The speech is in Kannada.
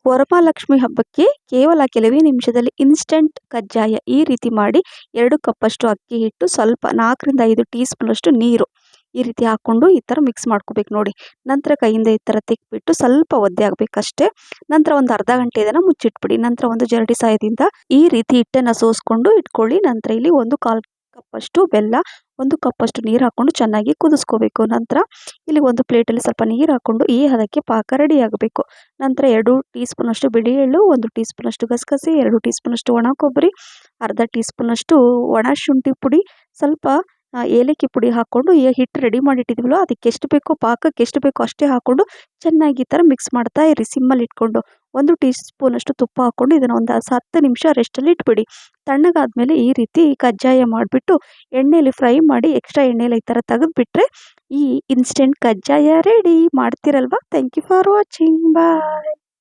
ವರಮಹಾಲಕ್ಷ್ಮಿ ಹಬ್ಬಕ್ಕೆ ಕೇವಲ ಕೆಲವೇ ನಿಮಿಷದಲ್ಲಿ ಇನ್ಸ್ಟಂಟ್ ಕಜ್ಜಾಯ ಈ ರೀತಿ ಮಾಡಿ 2 ಕಪ್ಪಷ್ಟು ಅಕ್ಕಿ ಹಿಟ್ಟು, ಸ್ವಲ್ಪ 4ರಿಂದ 5 ಟೀ ಸ್ಪೂನಷ್ಟು ನೀರು ಈ ರೀತಿ ಹಾಕ್ಕೊಂಡು ಈ ಥರ ಮಿಕ್ಸ್ ಮಾಡ್ಕೋಬೇಕು ನೋಡಿ. ನಂತರ ಕೈಯಿಂದ ಈ ಥರ ತೆಕ್ಬಿಟ್ಟು ಸ್ವಲ್ಪ ಒದ್ದೆ ಆಗಬೇಕಷ್ಟೇ. ನಂತರ ಒಂದು ಅರ್ಧ ಗಂಟೆ ಇದನ್ನು ಮುಚ್ಚಿಟ್ಬಿಡಿ. ನಂತರ ಒಂದು ಜರಡಿ ಸಹಾಯದಿಂದ ಈ ರೀತಿ ಹಿಟ್ಟನ್ನು ಸೋಸ್ಕೊಂಡು ಇಟ್ಕೊಳ್ಳಿ. ನಂತರ ಇಲ್ಲಿ 1/4 ಕಪ್ಪಷ್ಟು ಬೆಲ್ಲ, 1 ಕಪ್ಪಷ್ಟು ನೀರು ಹಾಕ್ಕೊಂಡು ಚೆನ್ನಾಗಿ ಕುದಿಸ್ಕೋಬೇಕು. ನಂತರ ಇಲ್ಲಿ ಒಂದು ಪ್ಲೇಟಲ್ಲಿ ಸ್ವಲ್ಪ ನೀರು ಹಾಕ್ಕೊಂಡು ಈ ಹದಕ್ಕೆ ಪಾಕ ರೆಡಿ ಆಗಬೇಕು. ನಂತರ 2 ಟೀ ಸ್ಪೂನಷ್ಟು ಬಿಳಿ ಎಳ್ಳು, 1 ಟೀ ಸ್ಪೂನಷ್ಟು ಗಸಗಸೆ, 2 ಟೀ ಸ್ಪೂನಷ್ಟು ಒಣ ಕೊಬ್ಬರಿ, ಅರ್ಧ ಟೀ ಸ್ಪೂನಷ್ಟು ಒಣ ಶುಂಠಿ ಪುಡಿ, ಸ್ವಲ್ಪ ಏಲಕ್ಕಿ ಪುಡಿ ಹಾಕ್ಕೊಂಡು ಈ ಹಿಟ್ಟು ರೆಡಿ ಮಾಡಿಟ್ಟಿದ್ವಲ್ಲ ಅದಕ್ಕೆ ಎಷ್ಟು ಬೇಕೋ ಪಾಕಕ್ಕೆ ಎಷ್ಟು ಬೇಕೋ ಅಷ್ಟೇ ಹಾಕ್ಕೊಂಡು ಚೆನ್ನಾಗಿ ಈ ಥರ ಮಿಕ್ಸ್ ಮಾಡ್ತಾ ಇರಿ ಸಿಮ್ಮಲ್ಲಿ ಇಟ್ಕೊಂಡು. 1 ಟೀ ಸ್ಪೂನಷ್ಟು ತುಪ್ಪ ಹಾಕ್ಕೊಂಡು ಇದನ್ನು ಒಂದು 10 ನಿಮಿಷ ರೆಸ್ಟಲ್ಲಿ ಇಟ್ಬಿಡಿ. ತಣ್ಣಗಾದ್ಮೇಲೆ ಈ ರೀತಿ ಕಜ್ಜಾಯ ಮಾಡಿಬಿಟ್ಟು ಎಣ್ಣೆಯಲ್ಲಿ ಫ್ರೈ ಮಾಡಿ ಎಕ್ಸ್ಟ್ರಾ ಎಣ್ಣೆಯಲ್ಲಿ ಈ ಥರ ತೆಗೆದುಬಿಟ್ರೆ ಈ ಇನ್ಸ್ಟೆಂಟ್ ಕಜ್ಜಾಯ ರೆಡಿ. ಮಾಡ್ತೀರಲ್ವಾ? Thank you for watching. Bye.